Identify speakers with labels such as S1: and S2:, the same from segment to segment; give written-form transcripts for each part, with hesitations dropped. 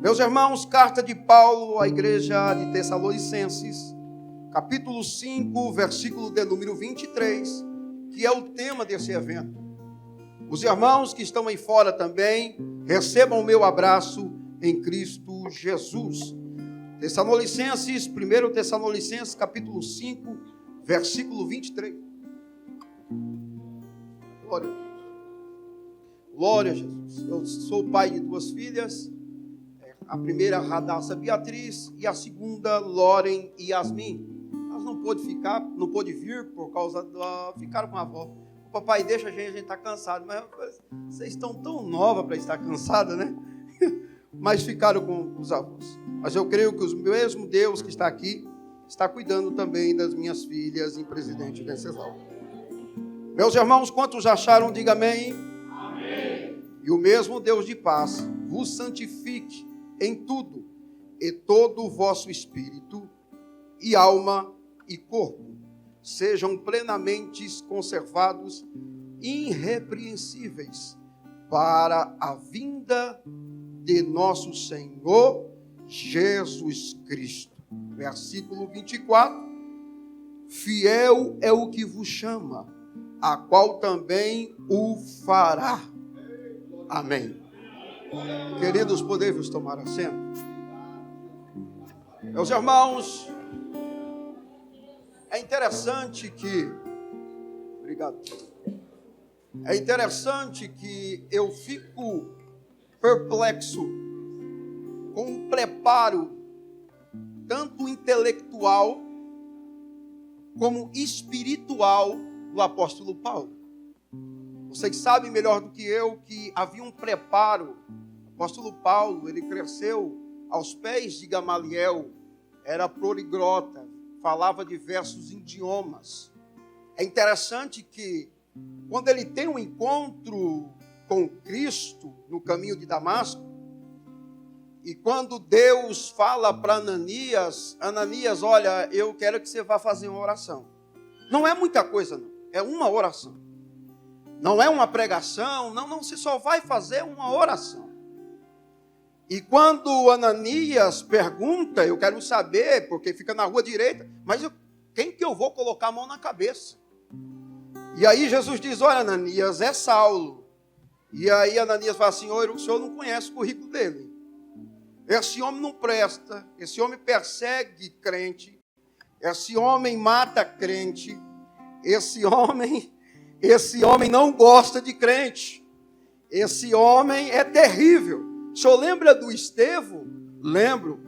S1: Meus irmãos, carta de Paulo à igreja de Tessalonicenses, capítulo 5, versículo de número 23, que é o tema desse evento. Os irmãos que estão aí fora também, recebam o meu abraço em Cristo Jesus. Tessalonicenses, 1 Tessalonicenses, capítulo 5, versículo 23. Glória a Deus. Glória a Jesus. Eu sou pai de duas filhas. A primeira, Radassa Beatriz, e a segunda, Loren e Yasmin. Elas não pôde vir por causa ficaram com a avó. O papai deixa a gente está cansado, mas vocês estão tão nova para estar cansada, né? Mas ficaram com os avós. Mas eu creio que o mesmo Deus que está aqui está cuidando também das minhas filhas em Presidente Venceslau. Meus irmãos, quantos acharam, diga amém. Amém. E o mesmo Deus de paz vos santifique em tudo, e todo o vosso espírito, e alma, e corpo, sejam plenamente conservados, irrepreensíveis, para a vinda de nosso Senhor Jesus Cristo. Versículo 24, fiel é o que vos chama, a qual também o fará. Amém. Queridos, podemos tomar assento? Meus irmãos, é interessante que... Obrigado. É interessante que eu fico perplexo com o preparo tanto intelectual como espiritual do apóstolo Paulo. Vocês sabem melhor do que eu que havia um preparo. O apóstolo Paulo, ele cresceu aos pés de Gamaliel, era poliglota, falava diversos idiomas. É interessante que, quando ele tem um encontro com Cristo no caminho de Damasco, e quando Deus fala para Ananias, Ananias, olha, eu quero que você vá fazer uma oração. Não é muita coisa, não. É uma oração. Não é uma pregação, não, você só vai fazer uma oração. E quando Ananias pergunta, eu quero saber, porque fica na rua direita, mas quem que eu vou colocar a mão na cabeça? E aí Jesus diz, olha Ananias, é Saulo. E aí Ananias fala assim, o senhor não conhece o currículo dele. Esse homem não presta, esse homem persegue crente, esse homem mata crente, esse homem não gosta de crente, esse homem é terrível. O senhor lembra do Estevão? Lembro.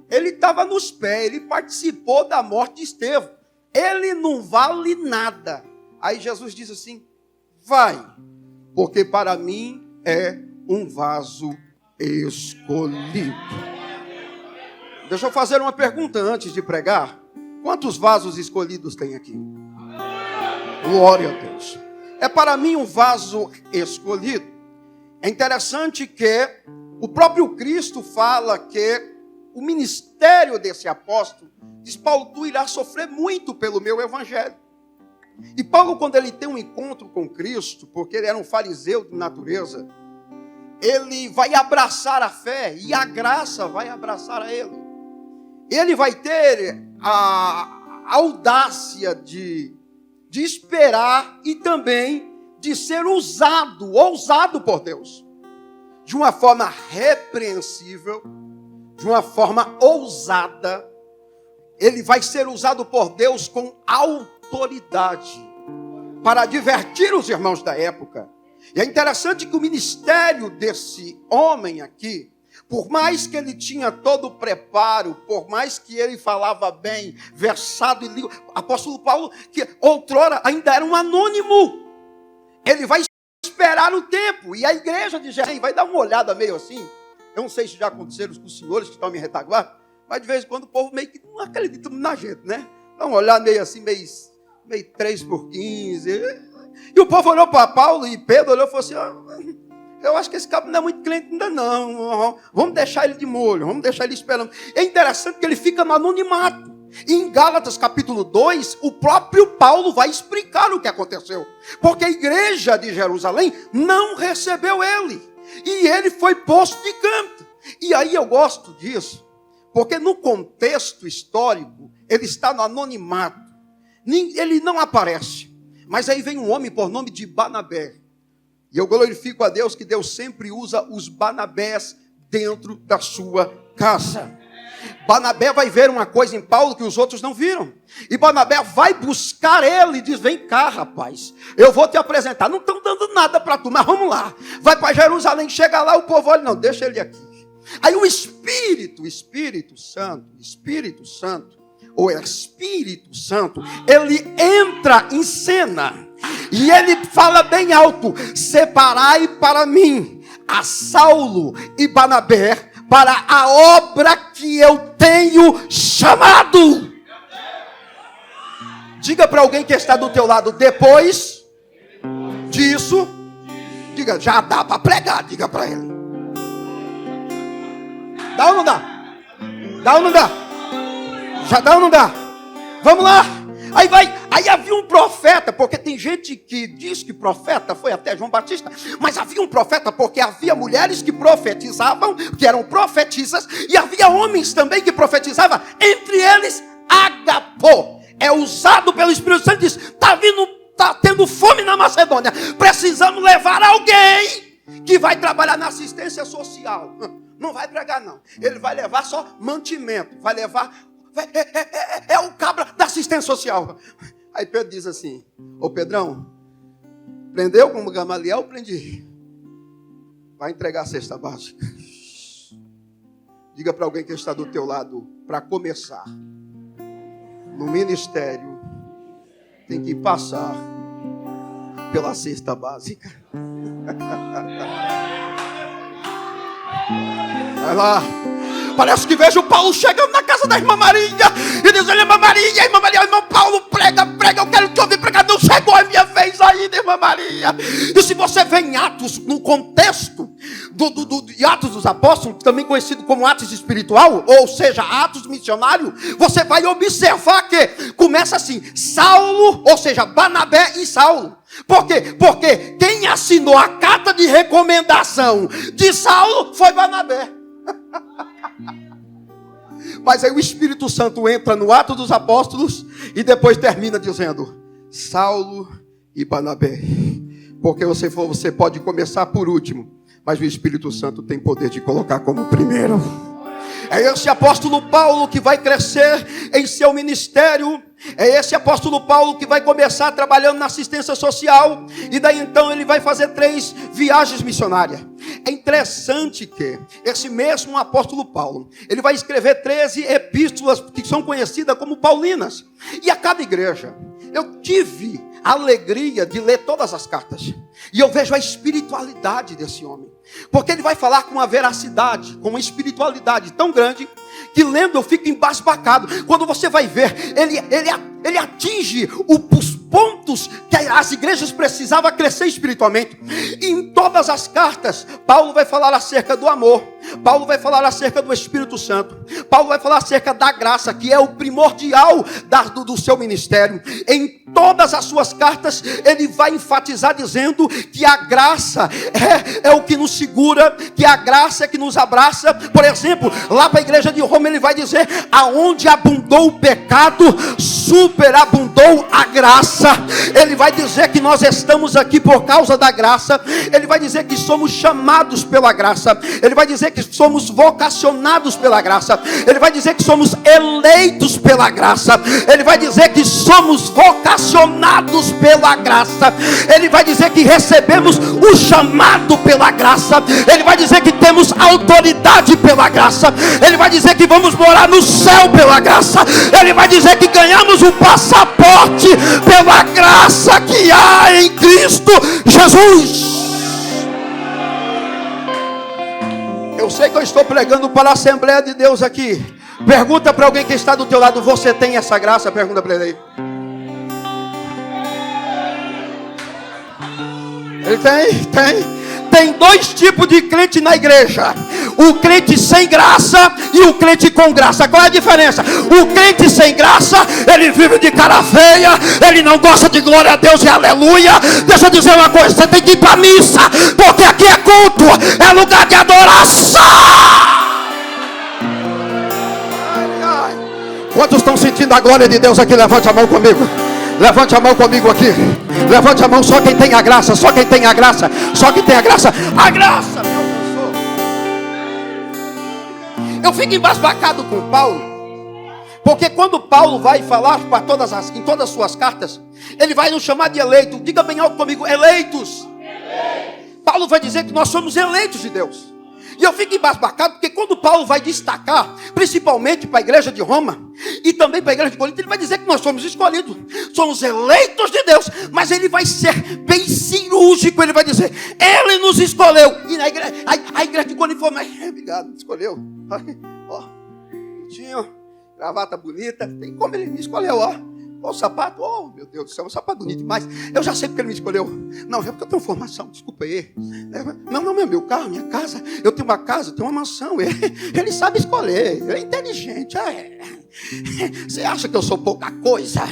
S1: Ele estava nos pés, ele participou da morte de Estevão. Ele não vale nada. Aí Jesus diz assim, vai, porque para mim é um vaso escolhido. Deixa eu fazer uma pergunta antes de pregar. Quantos vasos escolhidos tem aqui? Glória a Deus. É para mim um vaso escolhido. É interessante que o próprio Cristo fala que o ministério desse apóstolo, diz Paulo, tu irás sofrer muito pelo meu evangelho. E Paulo, quando ele tem um encontro com Cristo, porque ele era um fariseu de natureza, ele vai abraçar a fé e a graça vai abraçar a ele. Ele vai ter a audácia de esperar e também de ser ousado por Deus. De uma forma repreensível, de uma forma ousada, ele vai ser usado por Deus com autoridade para divertir os irmãos da época. E é interessante que o ministério desse homem aqui, por mais que ele tinha todo o preparo, por mais que ele falava bem, versado em língua, apóstolo Paulo, que outrora ainda era um anônimo, ele vai esperar o tempo, e a igreja de Jerusalém vai dar uma olhada meio assim. Eu não sei se já aconteceram com os senhores que estão em retaguarda, mas de vez em quando o povo meio que não acredita na gente, né? Dá uma olhada meio assim, meio 3x15. E o povo olhou para Paulo e Pedro olhou e falou assim, eu acho que esse cabo não é muito crente ainda não, vamos deixar ele de molho, vamos deixar ele esperando. É interessante que ele fica no anonimato. E em Gálatas capítulo 2, o próprio Paulo vai explicar o que aconteceu. Porque a igreja de Jerusalém não recebeu ele. E ele foi posto de canto. E aí eu gosto disso, porque no contexto histórico, ele está no anonimato. Ele não aparece. Mas aí vem um homem por nome de Barnabé. E eu glorifico a Deus que Deus sempre usa os Barnabés dentro da sua casa. Barnabé vai ver uma coisa em Paulo que os outros não viram. E Barnabé vai buscar ele e diz: vem cá, rapaz, eu vou te apresentar. Não estão dando nada para tu, mas vamos lá. Vai para Jerusalém, chega lá, o povo olha, não, deixa ele aqui. Aí o Espírito Santo, ele entra em cena. E ele fala bem alto: separai para mim a Saulo e Barnabé para a obra que eu tenho chamado. Diga para alguém que está do teu lado: depois disso, diga, já dá para pregar. Diga para ele. Dá ou não dá? Dá ou não dá? Já dá ou não dá? Vamos lá. Aí havia um profeta, porque tem gente que diz que profeta foi até João Batista, mas havia um profeta porque havia mulheres que profetizavam, que eram profetisas, e havia homens também que profetizavam, entre eles Agapó. É usado pelo Espírito Santo e diz: está tendo fome na Macedônia, precisamos levar alguém que vai trabalhar na assistência social. Não vai pregar não, ele vai levar só mantimento, vai levar... É o cabra da assistência social. Aí Pedro diz assim: ô Pedrão, prendeu como Gamaliel? Prendi. Vai entregar a cesta básica. Diga para alguém que está do teu lado: para começar no ministério tem que passar pela cesta básica. Vai lá. Parece que vejo Paulo chegando na casa da irmã Maria e diz: irmã Maria, irmão Paulo, prega, eu quero te ouvir pregar. Não chegou a minha vez ainda, irmã Maria. E se você vê em Atos, no contexto de Atos dos Apóstolos, também conhecido como Atos espiritual, ou seja, Atos missionário, você vai observar que começa assim: Saulo, ou seja, Barnabé e Saulo. Por quê? Porque quem assinou a carta de recomendação de Saulo foi Barnabé. Mas aí o Espírito Santo entra no Ato dos Apóstolos e depois termina dizendo: Saulo e Barnabé. Porque você pode começar por último, mas o Espírito Santo tem poder de colocar como primeiro. É esse apóstolo Paulo que vai crescer em seu ministério. É esse apóstolo Paulo que vai começar trabalhando na assistência social. E daí então ele vai fazer 3 viagens missionárias. É interessante que esse mesmo apóstolo Paulo, ele vai escrever 13 epístolas que são conhecidas como paulinas. E a cada igreja, eu tive a alegria de ler todas as cartas. E eu vejo a espiritualidade desse homem. Porque ele vai falar com uma veracidade, com uma espiritualidade tão grande, que lendo eu fico embasbacado. Quando você vai ver, ele atinge os pontos que as igrejas precisavam crescer espiritualmente. E em todas as cartas, Paulo vai falar acerca do amor. Paulo vai falar acerca do Espírito Santo. Paulo vai falar acerca da graça, que é o primordial do seu ministério. Em todas as suas cartas, ele vai enfatizar dizendo que a graça é o que nos segura, que a graça é que nos abraça. Por exemplo, lá para a igreja de Roma, ele vai dizer: aonde abundou o pecado, superabundou a graça. Ele vai dizer que nós estamos aqui por causa da graça. Ele vai dizer que somos chamados pela graça. Ele vai dizer que somos vocacionados pela graça. Ele vai dizer que somos eleitos pela graça. Ele vai dizer que somos vocacionados pela graça. Ele vai dizer que recebemos o chamado pela graça. Ele vai dizer que temos autoridade pela graça. Ele vai dizer que vamos morar no céu pela graça. Ele vai dizer que ganhamos o passaporte pela graça que há em Cristo Jesus. Eu sei que eu estou pregando para a Assembleia de Deus aqui. Pergunta para alguém que está do teu lado: você tem essa graça? Pergunta para ele aí. Ele tem. Tem dois tipos de crente na igreja: o crente sem graça e o crente com graça. Qual é a diferença? O crente sem graça, ele vive de cara feia, ele não gosta de glória a Deus e aleluia. Deixa eu dizer uma coisa: você tem que ir para a missa, porque aqui é culto, é lugar de adoração. Quantos estão sentindo a glória de Deus aqui? Levante a mão comigo. Levante a mão comigo aqui. Levante a mão, só quem tem a graça. Só quem tem a graça. Só quem tem a graça. A graça me alcançou. Eu fico embasbacado com Paulo, porque quando Paulo vai falar para em todas as suas cartas, ele vai nos chamar de eleitos. Diga bem alto comigo: eleitos. Paulo vai dizer que nós somos eleitos de Deus. E eu fico embasbacado, porque quando Paulo vai destacar, principalmente para a igreja de Roma, e também para a igreja de Corinto, ele vai dizer que nós somos escolhidos, somos eleitos de Deus. Mas ele vai ser bem cirúrgico, ele vai dizer: ele nos escolheu. E na igreja, a igreja de Corinto falou: mas obrigado, escolheu. Ó, bonitinho, gravata bonita, tem como ele me escolheu, ó. O sapato, oh meu Deus do céu, um sapato bonito demais. Eu já sei porque ele me escolheu. Não, é porque eu tenho formação, desculpa aí. Não é meu carro, minha casa. Eu tenho uma casa, eu tenho uma mansão. Ele sabe escolher, ele é inteligente. Você acha que eu sou pouca coisa?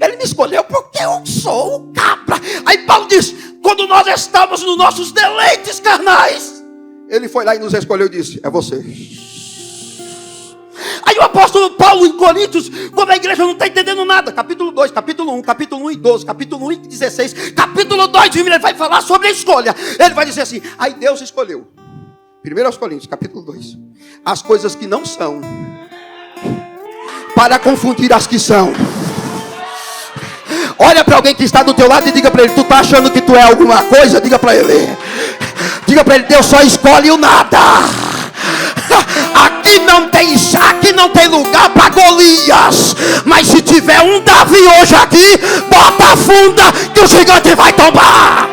S1: Ele me escolheu porque eu sou o cabra. Aí Paulo diz: quando nós estamos nos nossos deleites carnais, ele foi lá e nos escolheu e disse: é você. Aí o apóstolo Paulo em Coríntios, quando a igreja não está entendendo nada, capítulo 2, capítulo 1, capítulo 1 e 12, capítulo 1 e 16, capítulo 2, ele vai falar sobre a escolha. Ele vai dizer assim: aí Deus escolheu, 1 Coríntios, capítulo 2, as coisas que não são, para confundir as que são. Olha para alguém que está do teu lado e diga para ele: tu está achando que tu é alguma coisa? Diga para ele, Deus só escolhe o nada. Aqui não tem lugar para Golias. Mas se tiver um Davi hoje aqui, bota a funda que o gigante vai tombar.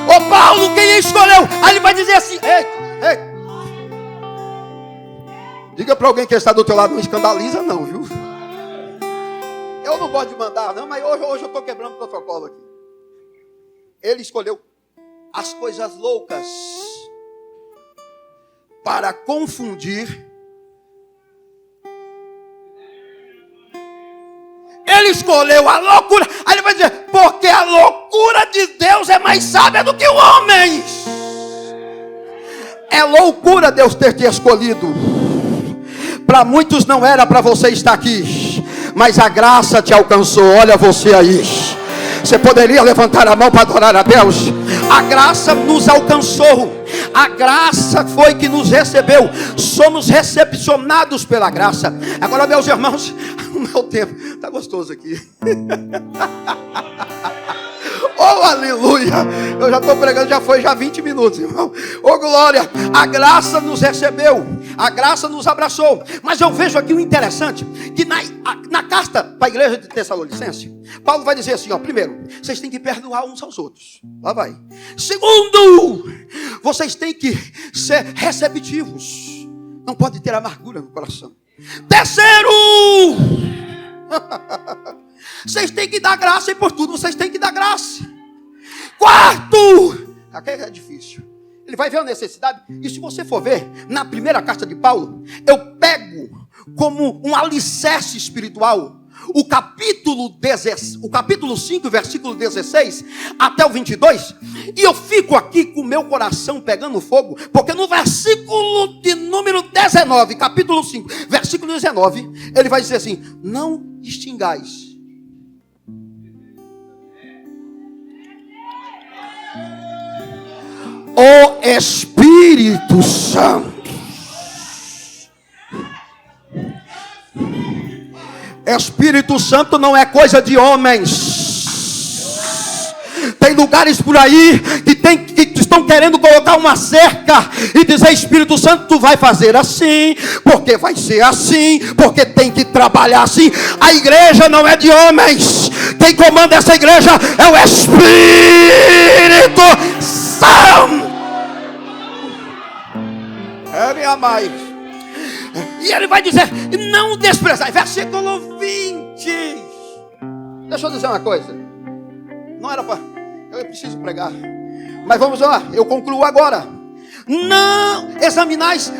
S1: Ô Paulo, quem escolheu? Aí ele vai dizer assim: ei. Diga para alguém que está do teu lado: não escandaliza não, viu? Eu não gosto de mandar não, mas hoje eu estou quebrando o protocolo aqui. Ele escolheu as coisas loucas para confundir. Ele escolheu a loucura. Aí ele vai dizer: porque a loucura de Deus é mais sábia do que o homem. É loucura Deus ter te escolhido. Para muitos não era para você estar aqui, mas a graça te alcançou. Olha você aí. Você poderia levantar a mão para adorar a Deus? A graça nos alcançou. A graça foi que nos recebeu. Somos recepcionados pela graça. Agora, meus irmãos, o meu tempo está gostoso aqui. Oh, aleluia. Eu já estou pregando, já 20 minutos, irmão. Oh, glória. A graça nos recebeu. A graça nos abraçou. Mas eu vejo aqui o interessante, que na carta para a igreja de Tessalonicense, Paulo vai dizer assim, ó: primeiro, vocês têm que perdoar uns aos outros. Lá vai. Segundo, vocês têm que ser receptivos. Não pode ter amargura no coração. Terceiro, vocês têm que dar graça, e por tudo vocês têm que dar graça. Quarto, aqui é difícil. Ele vai ver a necessidade. E se você for ver na primeira carta de Paulo, eu pego como um alicerce espiritual o capítulo 5, versículo 16 até o 22, e eu fico aqui com o meu coração pegando fogo, porque no versículo de número 19, capítulo 5, versículo 19, ele vai dizer assim: não extingais o Espírito Santo. Espírito Santo não é coisa de homens. Tem lugares por aí que estão querendo colocar uma cerca e dizer: Espírito Santo, tu vai fazer assim, porque vai ser assim, porque tem que trabalhar assim. A igreja não é de homens. Quem comanda essa igreja é o Espírito Santo. É, minha mãe. E ele vai dizer: não desprezai. Versículo 20. Deixa eu dizer uma coisa. Não era para... Eu preciso pregar. Mas vamos lá, eu concluo agora. Não examinais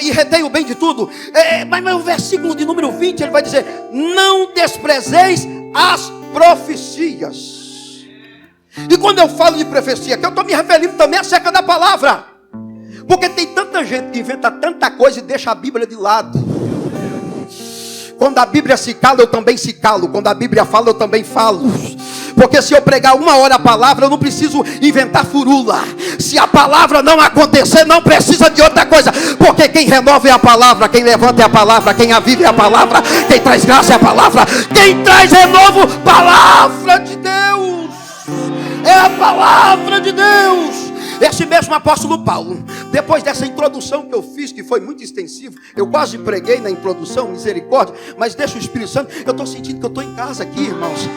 S1: e retei o bem de tudo. Mas o versículo de número 20, ele vai dizer: não desprezeis as profecias. E quando eu falo de profecia, que eu estou me referindo também acerca da palavra. Porque tem tanta gente que inventa tanta coisa e deixa a Bíblia de lado. Quando a Bíblia se cala, eu também se calo. Quando a Bíblia fala, eu também falo. Porque se eu pregar 1 hora a palavra, eu não preciso inventar furula. Se a palavra não acontecer, não precisa de outra coisa. Porque quem renova é a palavra, quem levanta é a palavra, quem aviva é a palavra, quem traz graça é a palavra, quem traz renovo, palavra de Deus. É a palavra de Deus. Esse mesmo apóstolo Paulo, depois dessa introdução que eu fiz, que foi muito extensiva, eu quase preguei na introdução, misericórdia, mas deixa o Espírito Santo. Eu estou sentindo que eu estou em casa aqui, irmãos.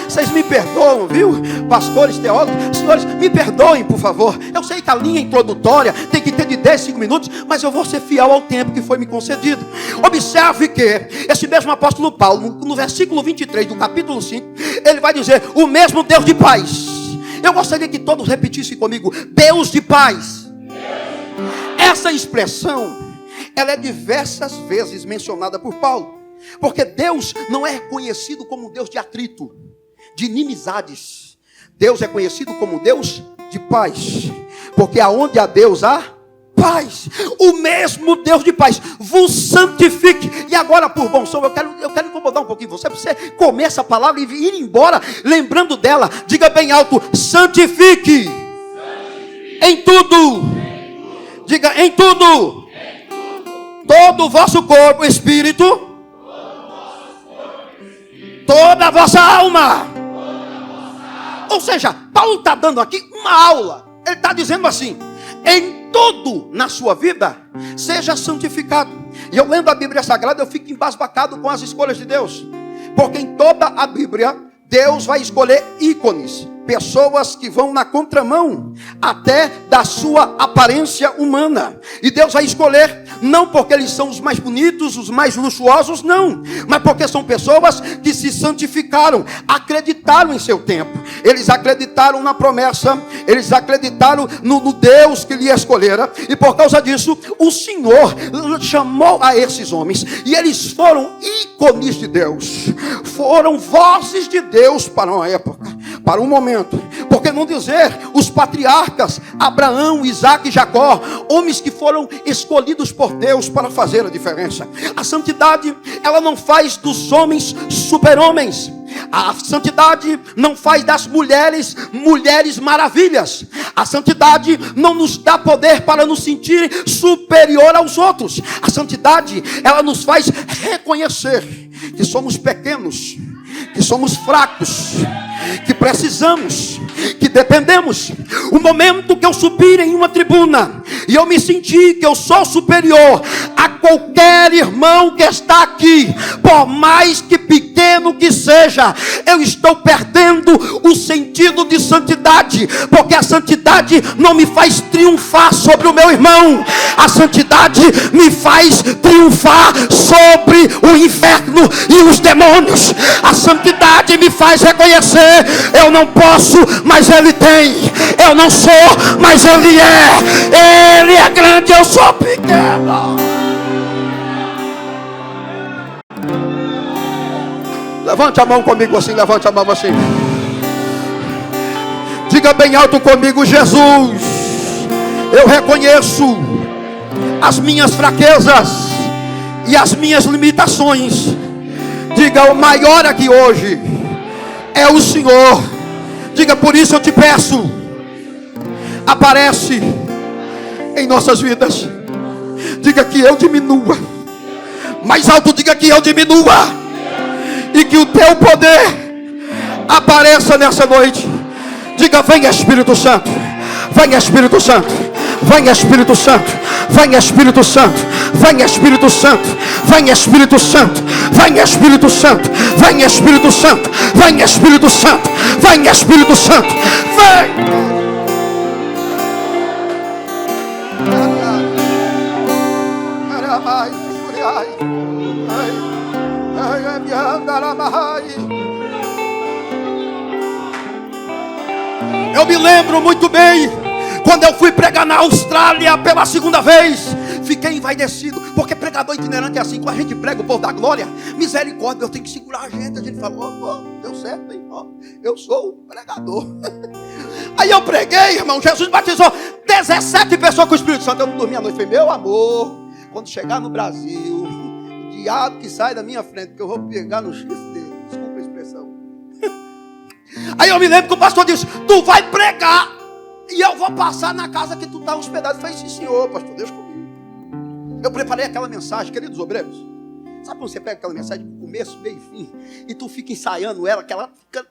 S1: Vocês me perdoam, viu? Pastores, teólogos, senhores, me perdoem, por favor. Eu sei que a linha introdutória tem que ter de 10, 5 minutos, mas eu vou ser fiel ao tempo que foi me concedido. Observe que esse mesmo apóstolo Paulo, no versículo 23 do capítulo 5, ele vai dizer: o mesmo Deus de paz. Eu gostaria que todos repetissem comigo: Deus de paz. Essa expressão, ela é diversas vezes mencionada por Paulo. Porque Deus não é conhecido como Deus de atrito, de inimizades. Deus é conhecido como Deus de paz. Porque aonde há Deus há paz. O mesmo Deus de paz vos santifique. E agora, por bom som, eu quero incomodar um pouquinho você, para você comer essa palavra e ir embora lembrando dela. Diga bem alto: santifique, em tudo. Diga: em tudo. Todo o vosso corpo, espírito, toda a vossa alma. Ou seja, Paulo está dando aqui uma aula. Ele está dizendo assim: em tudo na sua vida, seja santificado. E eu lendo a Bíblia Sagrada, eu fico embasbacado com as escolhas de Deus. Porque em toda a Bíblia, Deus vai escolher ícones, pessoas que vão na contramão até da sua aparência humana. E Deus vai escolher não porque eles são os mais bonitos, os mais luxuosos, não, mas porque são pessoas que se santificaram, acreditaram em seu tempo. Eles acreditaram na promessa, eles acreditaram no Deus que lhe escolhera. E por causa disso, o Senhor chamou a esses homens, e eles foram ícones de Deus, foram vozes de Deus para uma época, para um momento. Porque não dizer os patriarcas Abraão, Isaac e Jacó, homens que foram escolhidos por Deus para fazer a diferença. A santidade, ela não faz dos homens super-homens. A santidade não faz das mulheres maravilhas. A santidade não nos dá poder para nos sentir superior aos outros. A santidade, ela nos faz reconhecer que somos pequenos, que somos fracos, que precisamos, que dependemos. O momento que eu subir em uma tribuna e eu me sentir que eu sou superior a qualquer irmão que está aqui, por mais que pequeno que seja, eu estou perdendo o sentido de santidade. Porque a santidade não me faz triunfar sobre o meu irmão. A santidade me faz triunfar sobre o inferno e os demônios. A santidade me faz reconhecer: eu não posso, mas Ele tem. Eu não sou, mas Ele é. Ele é grande, eu sou pequeno. Levante a mão comigo assim, levante a mão assim. Diga bem alto comigo: Jesus, eu reconheço as minhas fraquezas e as minhas limitações. Diga: o maior aqui hoje é o Senhor. Diga: por isso eu te peço, aparece em nossas vidas. Diga que eu diminua. Mais alto, diga que eu diminua. E que o teu poder apareça nessa noite. Diga: vem Espírito Santo, vem Espírito Santo, vem Espírito Santo, vem Espírito Santo, vem Espírito Santo, vem Espírito Santo, vem Espírito Santo, vem Espírito Santo, vem Espírito Santo, vem Espírito Santo, vem. Eu me lembro muito bem, quando eu fui pregar na Austrália pela segunda vez, fiquei envaidecido, porque pregador itinerante é assim, quando a gente prega o povo da glória, misericórdia, eu tenho que segurar a gente falou, deu certo, hein? Eu sou o pregador. Aí eu preguei, irmão, Jesus batizou 17 pessoas com o Espírito Santo, eu não dormi a noite, falei, meu amor, quando chegar no Brasil, o diabo que sai da minha frente, que eu vou pegar no chifre dele, desculpa a expressão. Aí eu me lembro que o pastor disse, tu vai pregar, e eu vou passar na casa que tu está hospedado. Eu falei, sim senhor, pastor, Deus comigo. Eu preparei aquela mensagem, queridos obreiros. Sabe quando você pega aquela mensagem do começo, meio e fim, e tu fica ensaiando ela, que ela fica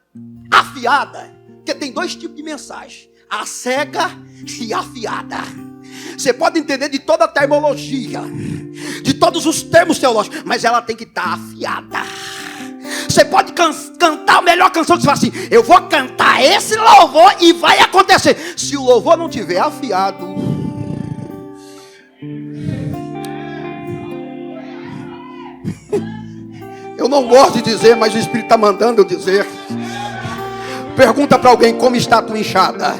S1: afiada? Porque tem dois tipos de mensagem, a cega e a afiada. Você pode entender de toda a terminologia, de todos os termos teológicos, mas ela tem que estar afiada. Você pode cantar a melhor canção que você fala assim, eu vou cantar esse louvor e vai acontecer. Se o louvor não tiver afiado, eu não gosto de dizer, mas o Espírito está mandando eu dizer. Pergunta para alguém, como está a tua enxada?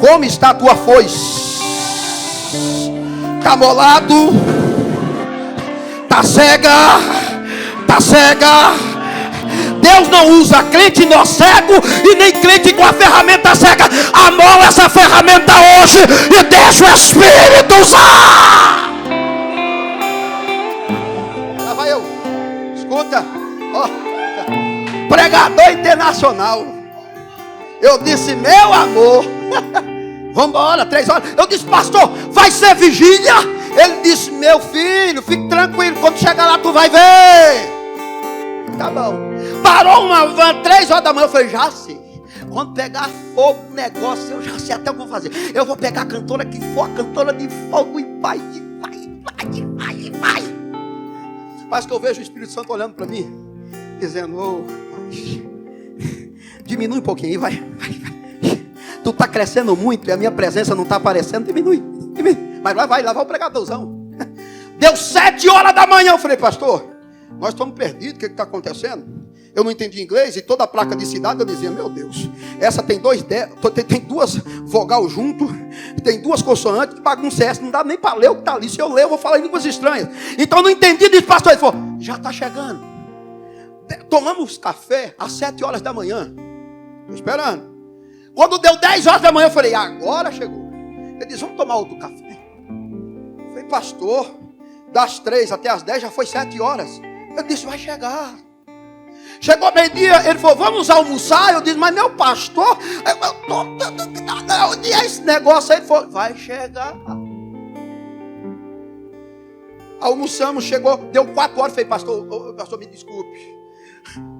S1: Como está a tua foice? Está molado? Está cega? Está cega? Deus não usa crente no cego e nem crente com a ferramenta cega. Amola essa ferramenta hoje e deixa o Espírito usar. Lá vai eu. Escuta. Pregador internacional. Eu disse, meu amor, vamos embora, 3 horas. Eu disse, pastor, vai ser vigília? Ele disse, meu filho, fique tranquilo, quando chegar lá tu vai ver. Tá bom. Parou uma van, 3 horas da manhã, eu falei, já sei. Quando pegar fogo no negócio, eu já sei até o que vou fazer. Eu vou pegar a cantora que for, a cantora de fogo, e vai. Parece que eu vejo o Espírito Santo olhando para mim, dizendo, diminui um pouquinho aí, vai. Tu está crescendo muito e a minha presença não está aparecendo, diminui. Mas lá vai o pregadorzão. Deu 7 horas da manhã, eu falei, pastor, nós estamos perdidos, o que está acontecendo? Eu não entendi inglês e toda a placa de cidade eu dizia, meu Deus, essa tem 2 vogal junto, tem 2 consoantes, que bagunça é essa? Não dá nem para ler o que está ali. Se eu ler, eu vou falar em línguas estranhas. Então eu não entendi, disse pastor, ele falou, já está chegando. Tomamos café às 7 horas da manhã, estou esperando. Quando deu 10 horas da manhã, eu falei, agora chegou. Ele disse, vamos tomar outro café. Eu falei, pastor, das 3 até as 10 já foi 7 horas. Eu disse, vai chegar. Chegou meio-dia, ele falou, vamos almoçar? Eu disse, mas meu pastor, esse negócio aí, ele falou, vai chegar. Almoçamos, chegou, deu 4 horas, eu falei, pastor, me desculpe.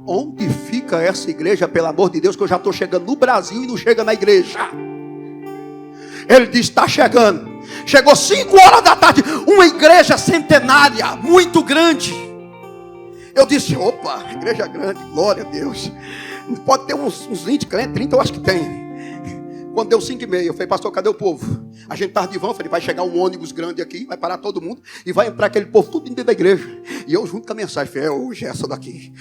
S1: Onde fica essa igreja, pelo amor de Deus, que eu já estou chegando no Brasil e não chega na igreja? Ele disse, está chegando. Chegou 5 horas da tarde, uma igreja centenária, muito grande. Eu disse, opa, igreja grande, glória a Deus. Pode ter uns 20 crentes, 30 eu acho que tem. Quando deu 5h30, eu falei, pastor, cadê o povo? A gente estava de van, eu falei, vai chegar um ônibus grande aqui, vai parar todo mundo e vai entrar aquele povo tudo dentro da igreja. E eu junto com a mensagem, falei, hoje é essa daqui,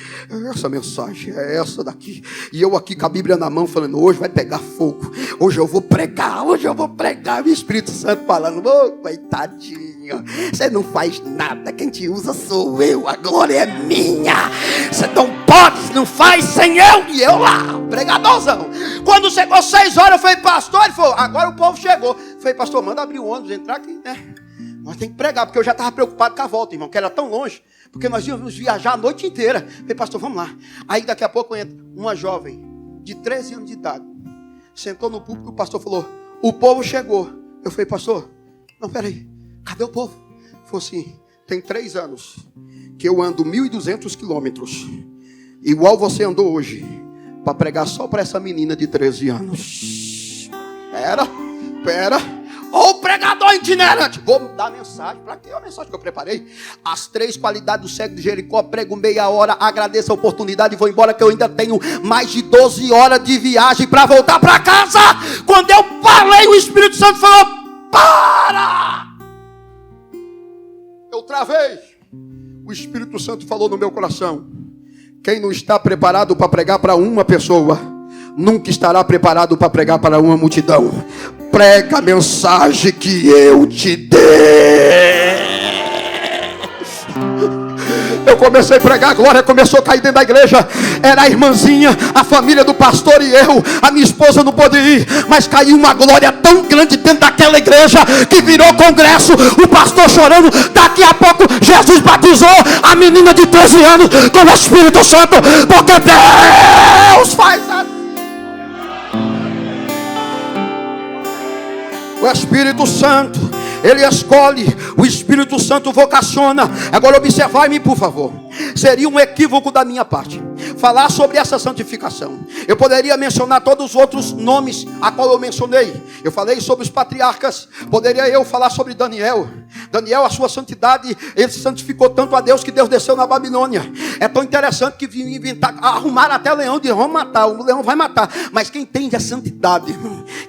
S1: essa mensagem é essa daqui. E eu aqui com a Bíblia na mão, falando, hoje vai pegar fogo, hoje eu vou pregar. O Espírito Santo falando, coitadinho, você não faz nada, quem te usa sou eu, a glória é minha. Você não pode, não faz sem eu. E eu lá, pregadorzão. Quando chegou 6 horas, eu falei, pastor, ele falou, agora o povo chegou. Eu falei, pastor, manda abrir o ônibus, entrar aqui, né? Nós temos que pregar, porque eu já estava preocupado com a volta, irmão, que era tão longe, porque nós íamos viajar a noite inteira. Eu falei, pastor, vamos lá. Aí daqui a pouco entra uma jovem de 13 anos de idade, sentou no púlpito, o pastor falou, o povo chegou. Eu falei, pastor, não, peraí, cadê o povo? Ele falou assim, tem 3 anos que eu ando 1.200 quilômetros, igual você andou hoje, para pregar só para essa menina de 13 anos. Pera. Ô pregador itinerante, vou dar a mensagem. Para que a mensagem que eu preparei? As 3 qualidades do cego de Jericó. Prego meia hora, agradeço a oportunidade e vou embora, que eu ainda tenho mais de 12 horas de viagem para voltar para casa. Quando eu falei, o Espírito Santo falou, para! Eu travei. O Espírito Santo falou no meu coração, quem não está preparado para pregar para uma pessoa, nunca estará preparado para pregar para uma multidão. Prega a mensagem que eu te dei. Eu comecei a pregar, a glória começou a cair dentro da igreja. Era a irmãzinha, a família do pastor e eu. A minha esposa não pôde ir, mas caiu uma glória tão grande dentro daquela igreja que virou congresso. O pastor chorando. Daqui a pouco Jesus batizou a menina de 13 anos com o Espírito Santo, porque Deus faz assim. O Espírito Santo, Ele escolhe, o Espírito Santo vocaciona. Agora observai-me, por favor. Seria um equívoco da minha parte falar sobre essa santificação. Eu poderia mencionar todos os outros nomes a qual eu mencionei. Eu falei sobre os patriarcas. Poderia eu falar sobre Daniel. Daniel, a sua santidade, ele se santificou tanto a Deus que Deus desceu na Babilônia. É tão interessante que vinha inventar, arrumar até leão, de vão matar, o leão vai matar. Mas quem entende a santidade,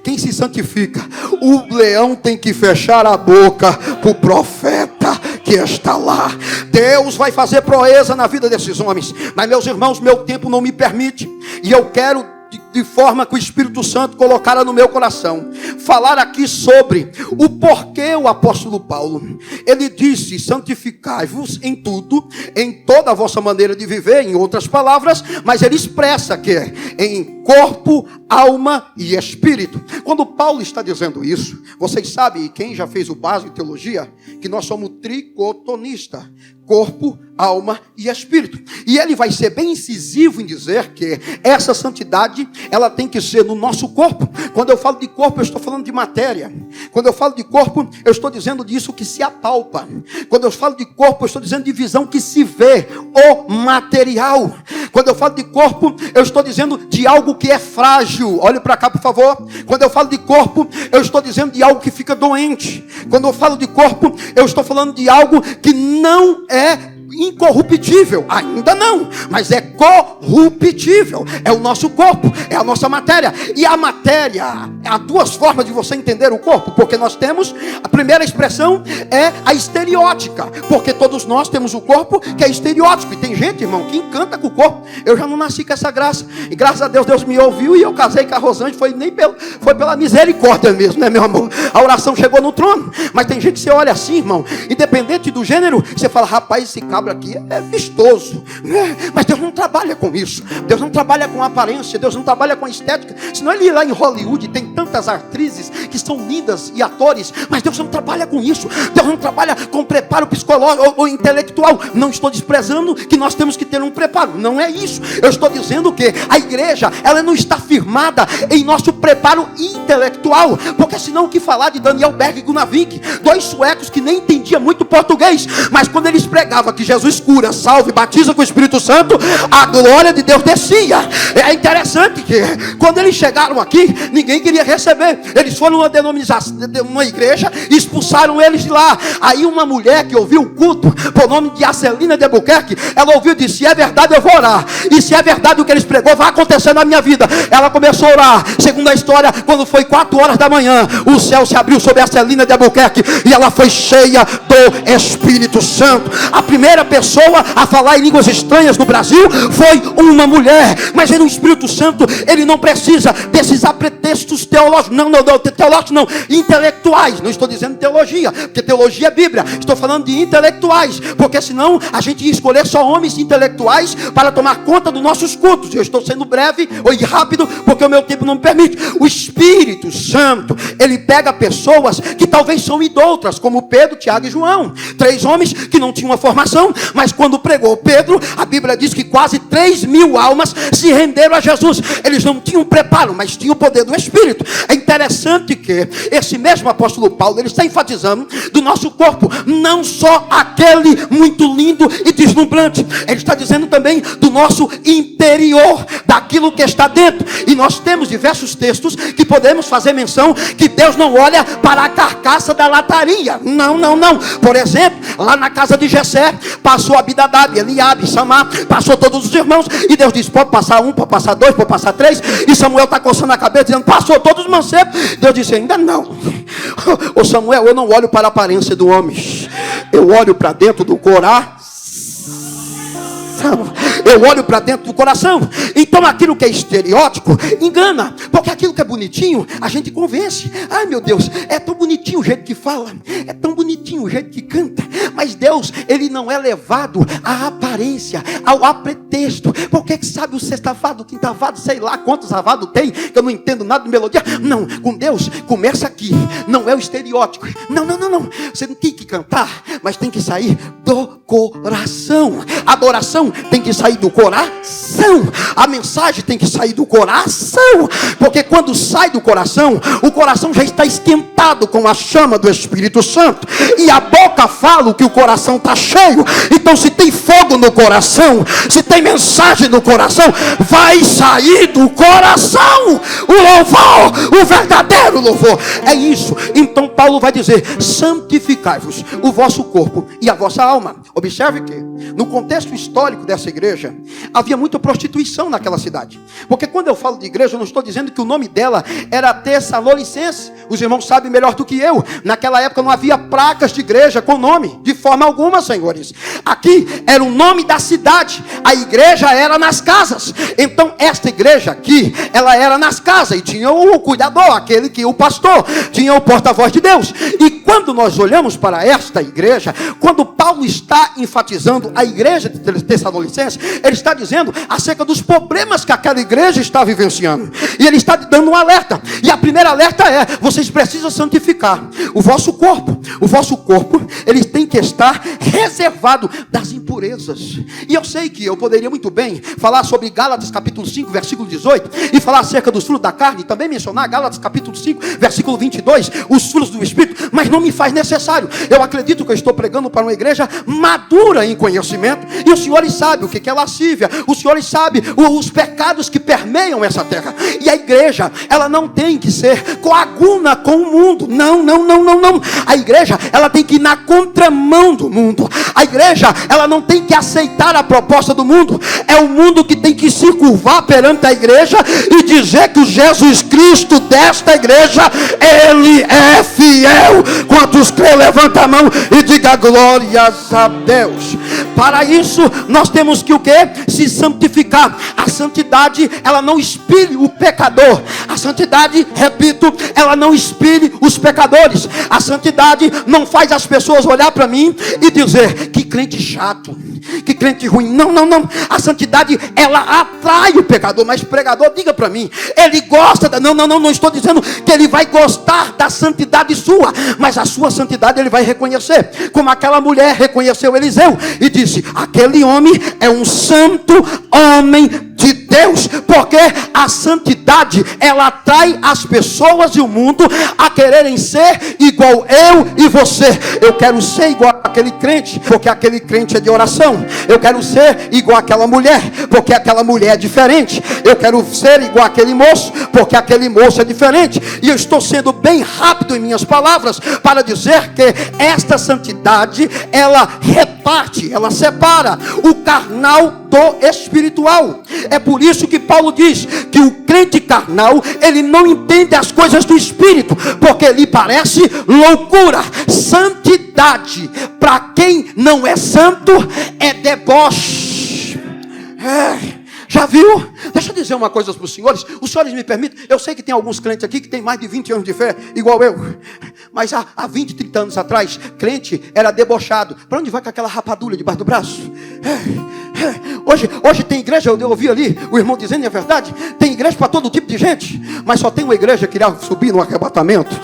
S1: quem se santifica, o leão tem que fechar a boca para o profeta que está lá. Deus vai fazer proeza na vida desses homens. Mas, meus irmãos, meu tempo não me permite. E eu quero, de forma que o Espírito Santo colocara no meu coração, falar aqui sobre o porquê o apóstolo Paulo, ele disse: santificai-vos em tudo, em toda a vossa maneira de viver, em outras palavras, mas ele expressa que é em corpo, alma e espírito. Quando Paulo está dizendo isso, vocês sabem, quem já fez o básico de teologia, que nós somos tricotonistas: corpo, alma e espírito. E ele vai ser bem incisivo em dizer que essa santidade, ela tem que ser no nosso corpo. Quando eu falo de corpo, eu estou falando de matéria. Quando eu falo de corpo, eu estou dizendo disso que se apalpa. Quando eu falo de corpo, eu estou dizendo de visão que se vê, o material. Quando eu falo de corpo, eu estou dizendo de algo que é frágil. Olhe para cá, por favor. Quando eu falo de corpo, eu estou dizendo de algo que fica doente. Quando eu falo de corpo, eu estou falando de algo que não é incorruptível, ainda não, mas é corruptível. É o nosso corpo, é a nossa matéria. E a matéria, há duas formas de você entender o corpo, porque nós temos, a primeira expressão é a estereótica, porque todos nós temos o corpo que é estereótipo. E tem gente, irmão, que encanta com o corpo. Eu já não nasci com essa graça, e graças a Deus, Deus me ouviu, e eu casei com a Rosângela. Foi pela misericórdia mesmo, né, meu amor? A oração chegou no trono. Mas tem gente que você olha assim, irmão, independente do gênero, você fala: rapaz, esse cabra aqui é vistoso, né? Mas Deus não trabalha com isso. Deus não trabalha com aparência. Deus não trabalha com estética. Senão ele ia lá em Hollywood, tem tantas atrizes que são lindas e atores, mas Deus não trabalha com isso. Deus não trabalha com preparo psicológico ou intelectual. Não estou desprezando que nós temos que ter um preparo, não é isso. Eu estou dizendo que a igreja, ela não está firmada em nosso preparo intelectual, porque senão o que falar de Daniel Berg e Gunavik, dois suecos que nem entendiam muito português, mas quando eles pregavam que Jesus cura, salva e batiza com o Espírito Santo, a glória de Deus descia. É interessante que quando eles chegaram aqui, ninguém queria receber. Eles foram uma denominação, uma igreja, e expulsaram eles de lá. Aí uma mulher que ouviu o culto, por nome de Acelina de Albuquerque, ela ouviu e disse: se é verdade eu vou orar, e se é verdade o que eles pregou vai acontecer na minha vida. Ela começou a orar. Segundo a história, quando foi 4 horas da manhã, o céu se abriu sobre Acelina de Albuquerque e ela foi cheia do Espírito Santo. A primeira pessoa a falar em línguas estranhas no Brasil foi uma mulher. Mas o Espírito Santo, ele não precisa desses pretextos teológicos, teológicos não, intelectuais. Não estou dizendo teologia, porque teologia é Bíblia. Estou falando de intelectuais, porque senão a gente ia escolher só homens intelectuais para tomar conta dos nossos cultos. Eu estou sendo breve e rápido, porque o meu tempo não me permite. O Espírito Santo, ele pega pessoas que talvez são idólatras, como Pedro, Tiago e João, 3 homens que não tinham uma formação, mas quando pregou Pedro, a Bíblia diz que quase 3.000 almas se renderam a Jesus. Eles não tinham preparo, mas tinham o poder do Espírito. É interessante que esse mesmo apóstolo Paulo, ele está enfatizando do nosso corpo, não só aquele muito lindo e deslumbrante, ele está dizendo também do nosso interior, daquilo que está dentro. E nós temos diversos textos que podemos fazer menção que Deus não olha para a carcaça da lataria. Não. Por exemplo, lá na casa de Jessé, passou Abinadab, Eliabe, Samar, passou todos os irmãos, e Deus disse: pode passar 1, pode passar 2, pode passar 3, e Samuel está coçando a cabeça, dizendo: passou todos os mancebos. Deus disse: ainda não. Ô Samuel, eu não olho para a aparência do homem, eu olho para dentro do coração. coração. Eu olho para dentro do coração. Então aquilo que é estereótipo engana, porque aquilo que é bonitinho a gente convence. Ai meu Deus, é tão bonitinho o jeito que fala, é tão bonitinho o jeito que canta. Mas Deus, ele não é levado à aparência, ao pretexto. Porque que sabe o sextavado, o quintavado, sei lá quantos avados tem, que eu não entendo nada de melodia. Não, com Deus começa aqui. Não é o estereótipo. Não. Você não tem que cantar, mas tem que sair do coração. A adoração tem que sair do coração. A mensagem tem que sair do coração. Porque quando sai do coração, o coração já está esquentado com a chama do Espírito Santo. E a boca fala o que o coração está cheio. Então se tem fogo no coração, se tem mensagem no coração, vai sair do coração o louvor, o verdadeiro louvor. É isso. Então Paulo vai dizer: santificai-vos o vosso corpo e a vossa alma. Observe que no contexto histórico dessa igreja havia muita prostituição naquela cidade. Porque quando eu falo de igreja, eu não estou dizendo que o nome dela era Tessalonicense. Os irmãos sabem melhor do que eu. Naquela época não havia placas de igreja com nome, de forma alguma, senhores. Aqui era o nome da cidade. A igreja era nas casas. Então esta igreja aqui, ela era nas casas. E tinha o cuidador, aquele que o pastor, tinha o porta-voz de Deus. E quando nós olhamos para esta igreja, quando Paulo está enfatizando a igreja de Tessalonicenses, ele está dizendo acerca dos problemas que aquela igreja está vivenciando. E ele está dando um alerta. E a primeira alerta é: vocês precisam santificar o vosso corpo. O vosso corpo, ele tem que estar reservado das impurezas. E eu sei que eu poderia muito bem falar sobre Gálatas capítulo 5, versículo 18, e falar acerca dos frutos da carne, e também mencionar Gálatas capítulo 5, versículo 22, os frutos do Espírito, mas não me faz necessário. Eu acredito que eu estou pregando para uma igreja madura em conhecimento, e os senhores sabem o que é lascívia, os senhores sabem os pecados que permeiam essa terra. E a igreja, ela não tem que ser coaguna com o mundo. Não. A igreja, ela tem que ir na contramão do mundo. A igreja, ela não tem que aceitar a proposta do mundo. É o mundo que tem que se curvar perante a igreja e dizer que o Jesus Cristo desta igreja, ele é fiel. Quantos crê, levanta a mão e diga glórias a Deus. Para isso, nós temos que o quê? Se santificar. A santidade, ela não expele o pecador. A santidade, repito, ela não expele os pecadores. A santidade não faz as pessoas olhar para mim e dizer: que crente chato, que crente ruim. Não. A santidade, ela atrai o pecador. Mas pregador, diga para mim, ele gosta da... Não estou dizendo que ele vai gostar da santidade sua, mas a sua santidade ele vai reconhecer. Como aquela mulher reconheceu Eliseu e disse: aquele homem é um santo homem de Deus. Porque a santidade, ela atrai as pessoas e o mundo a quererem ser igual eu e você. Eu quero ser igual àquele crente, porque aquele crente é de oração. Eu quero ser igual àquela mulher, porque aquela mulher é diferente. Eu quero ser igual àquele moço, porque aquele moço é diferente. E eu estou sendo bem rápido em minhas palavras para dizer que esta santidade, ela reparte, ela separa o carnal do espiritual. É por isso que Paulo diz que o crente carnal, ele não entende as coisas do Espírito, porque lhe parece loucura. Santidade, para quem não é santo, é deboche. Já viu? Deixa eu dizer uma coisa para os senhores. Os senhores me permitem? Eu sei que tem alguns crentes aqui que tem mais de 20 anos de fé, igual eu. Mas há 20, 30 anos atrás, crente era debochado. Para onde vai com aquela rapadura debaixo do braço? Hoje tem igreja, eu ouvi ali o irmão dizendo, é verdade, tem igreja para todo tipo de gente, mas só tem uma igreja que irá subir no arrebatamento.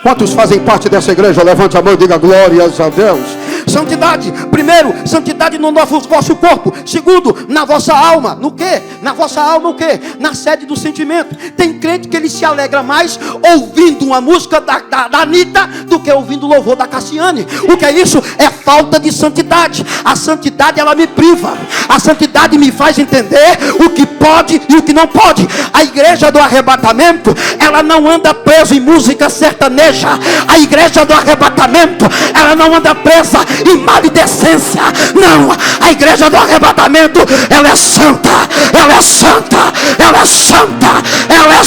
S1: Quantos fazem parte dessa igreja? Levante a mão e diga glórias a Deus. Santidade, primeiro, santidade no vosso corpo. Segundo, na vossa alma. No quê? Na vossa alma o quê? Na sede do sentimento. Tem crente que ele se alegra mais ouvindo uma música da Anitta do que ouvindo o louvor da Cassiane. O que é isso? É falta de santidade. A santidade, ela me priva. A santidade me faz entender o que pode e o que não pode. A igreja do arrebatamento, ela não anda presa em música sertaneja. A igreja do arrebatamento, ela não anda presa em maledicência. Não, a igreja do arrebatamento, ela é santa, ela é santa, ela é santa, ela é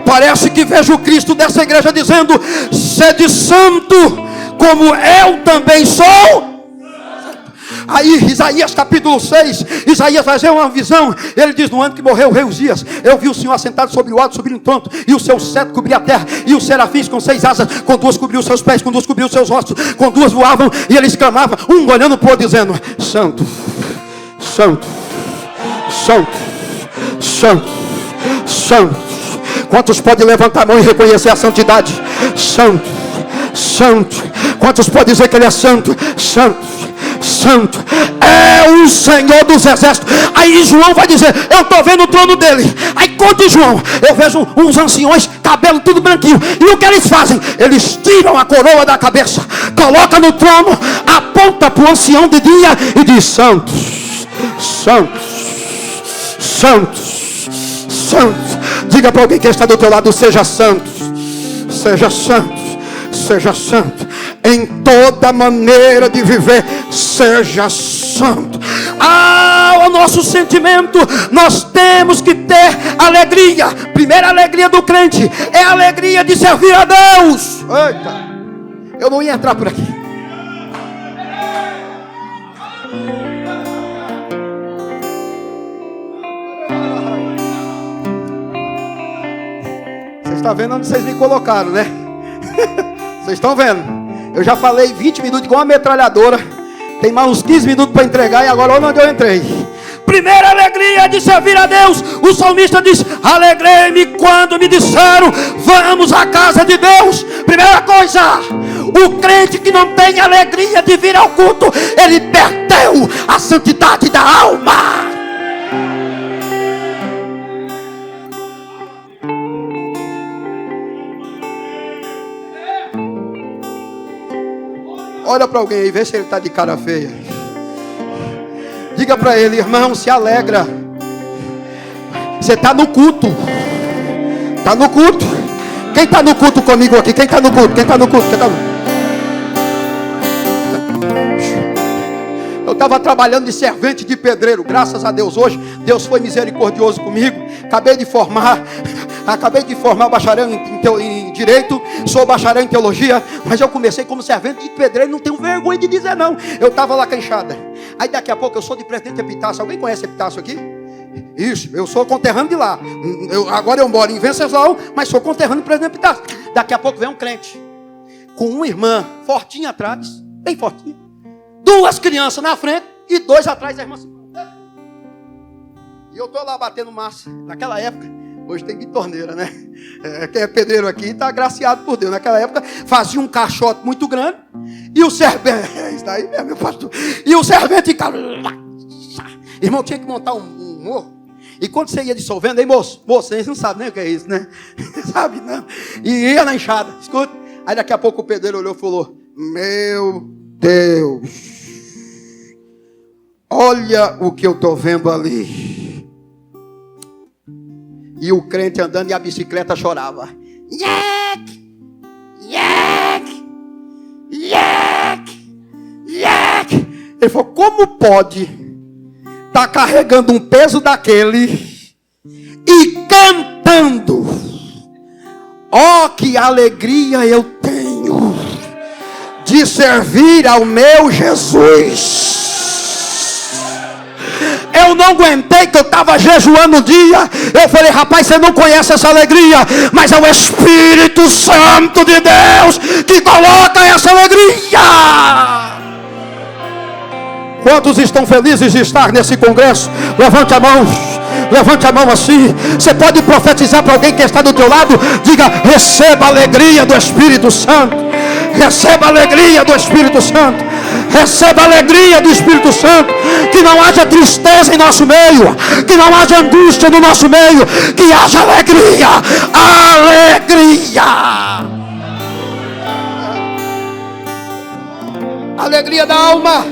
S1: Parece que vejo o Cristo dessa igreja dizendo: sede santo, como eu também sou. Aí Isaías capítulo 6, Isaías vai ver uma visão. Ele diz: no ano que morreu o rei Uzias, eu vi o Senhor assentado sobre o alto, subindo um trono, e o seu cetro cobria a terra, e os serafins com 6 asas, com 2 cobriam os seus pés, com 2 cobriam os seus rostos, com 2 voavam, e eles clamavam, um olhando para o outro, dizendo: Santo, Santo, Santo, Santo, Santo. Quantos podem levantar a mão e reconhecer a santidade? Santo, Santo. Quantos podem dizer que Ele é santo? Santo, Santo é o Senhor dos exércitos. Aí João vai dizer: eu estou vendo o trono dele. Aí conta João, eu vejo uns anciões, cabelo tudo branquinho. E o que eles fazem? Eles tiram a coroa da cabeça, colocam no trono, aponta para o ancião de dia e diz: Santos, Santos, Santos, Santos. Diga para alguém que está do teu lado: seja santo, seja santo, seja santo. Em toda maneira de viver, seja santo. O nosso sentimento, nós temos que ter alegria. Primeira alegria do crente é a alegria de servir a Deus. Eita, eu não ia entrar por aqui. Vocês estão vendo onde vocês me colocaram, né? Vocês estão vendo? Eu já falei 20 minutos igual uma metralhadora. Tem mais uns 15 minutos para entregar. E agora olha onde eu entrei. Primeira alegria de servir a Deus. O salmista diz: alegrei-me quando me disseram, vamos à casa de Deus. Primeira coisa, o crente que não tem alegria de vir ao culto, ele perdeu a santidade da alma. Olha para alguém aí, vê se ele está de cara feia. Diga para ele: irmão, se alegra. Você está no culto. Está no culto. Quem está no culto comigo aqui? Quem está no culto? Quem está no culto? Quem está no... Eu estava trabalhando de servente de pedreiro. Graças a Deus hoje, Deus foi misericordioso comigo. Acabei de formar bacharel em Direito. Sou bacharel em Teologia. Mas eu comecei como servente de pedreiro. Não tenho vergonha de dizer não. Eu estava lá canchada. Aí daqui a pouco eu sou de Presidente Epitácio. Alguém conhece Epitácio aqui? Isso, eu sou conterrâneo de lá. Agora eu moro em Venceslau, mas sou conterrâneo de Presidente Epitácio. Daqui a pouco vem um crente com uma irmã fortinha atrás, bem fortinha, 2 crianças na frente e 2 atrás da irmã. E eu estou lá batendo massa. Naquela época, hoje tem bitorneira, né? Quem é pedreiro aqui está agraciado por Deus. Naquela época fazia um caixote muito grande e o servente, isso daí mesmo, meu pastor, e o servente ficava, irmão, tinha que montar um morro. E quando você ia dissolvendo, aí moço, vocês não sabem nem o que é isso, né? Sabe não? E ia na enxada, escuta. Aí daqui a pouco o pedreiro olhou e falou: meu Deus, olha o que eu estou vendo ali. E o crente andando e a bicicleta chorava. Yek! Yek! Yek! Yek! Ele falou: como pode estar carregando um peso daquele e cantando? Oh, que alegria eu tenho de servir ao meu Jesus. Eu não aguentei, que eu estava jejuando um dia. Eu falei: rapaz, você não conhece essa alegria, mas é o Espírito Santo de Deus que coloca essa alegria. Quantos estão felizes de estar nesse congresso? Levante a mão. Levante a mão assim. Você pode profetizar para alguém que está do teu lado. Diga: receba a alegria do Espírito Santo. Receba a alegria do Espírito Santo. Receba a alegria do Espírito Santo. Que não haja tristeza em nosso meio. Que não haja angústia no nosso meio. Que haja alegria. Alegria. Alegria da alma.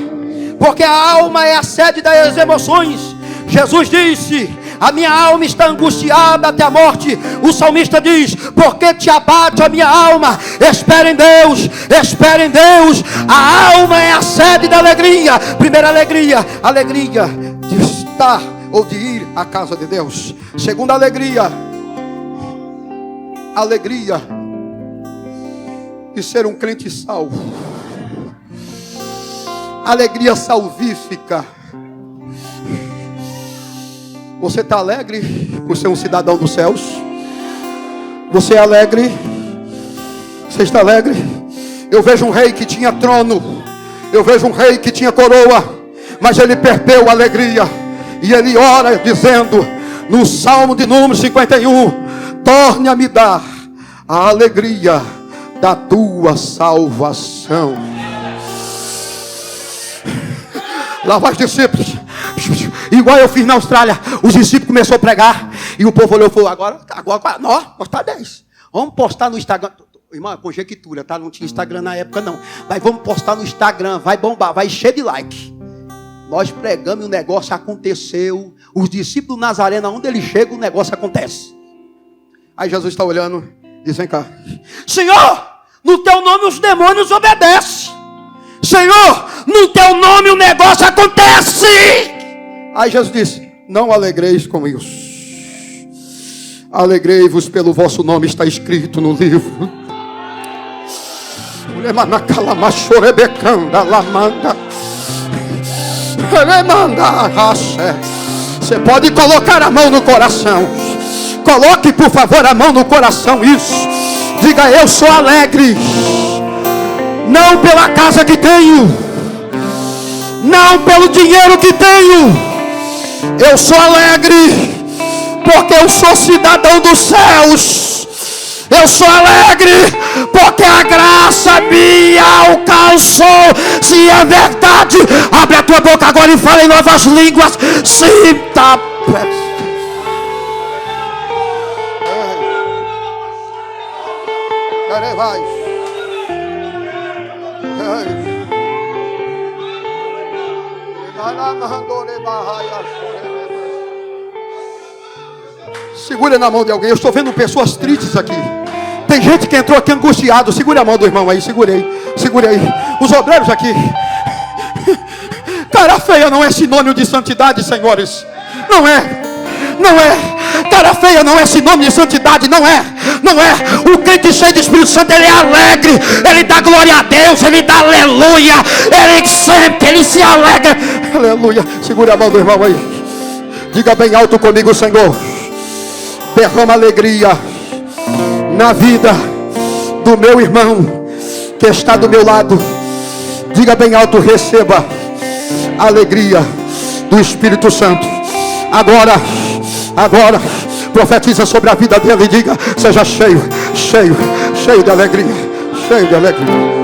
S1: Porque a alma é a sede das emoções. Jesus disse: a minha alma está angustiada até a morte. O salmista diz: por que te abate a minha alma? Espera em Deus, espera em Deus. A alma é a sede da alegria. Primeira alegria, alegria de estar ou de ir à casa de Deus. Segunda alegria, alegria de ser um crente salvo. Alegria salvífica. Você está alegre por ser um cidadão dos céus? Você é alegre? Você está alegre? Eu vejo um rei que tinha trono. Eu vejo um rei que tinha coroa. Mas ele perdeu a alegria. E ele ora dizendo, no Salmo de número 51, torne a me dar a alegria da tua salvação. Lá vai os discípulos. Igual eu fiz na Austrália. Os discípulos começaram a pregar. E o povo olhou e falou, agora nós postar 10. Vamos postar no Instagram. Irmão, é conjectura, tá? Não tinha Instagram na época não. Mas vamos postar no Instagram. Vai bombar, vai encher de like. Nós pregamos e o negócio aconteceu. Os discípulos do Nazareno, onde ele chega, o negócio acontece. Aí Jesus está olhando. Diz, vem cá. Senhor, no teu nome os demônios obedecem. Senhor, no teu nome o negócio acontece. Aí Jesus disse, não alegreis com isso. Alegrei-vos pelo vosso nome, está escrito no livro. Você pode colocar a mão no coração. Coloque por favor a mão no coração. Isso. Diga, eu sou alegre. Não pela casa que tenho, não pelo dinheiro que tenho. Eu sou alegre porque eu sou cidadão dos céus. Eu sou alegre porque a graça me alcançou. Se é verdade, abre a tua boca agora e fala em novas línguas. Sinta. Vai. Segura na mão de alguém. Eu estou vendo pessoas tristes aqui. Tem gente que entrou aqui angustiado. Segura a mão do irmão aí. Segurei aí. Os obreiros aqui. Cara feia não é sinônimo de santidade, senhores. Não é. Cara feia não é sinônimo de santidade. Não é. O crente cheio de Espírito Santo, ele é alegre. Ele dá glória a Deus. Ele dá aleluia. Ele se alegra. Aleluia. Segura a mão do irmão aí. Diga bem alto comigo, Senhor. Derrama alegria na vida do meu irmão que está do meu lado. Diga bem alto, receba a alegria do Espírito Santo. Agora, profetiza sobre a vida dele e diga, seja cheio de alegria, cheio de alegria.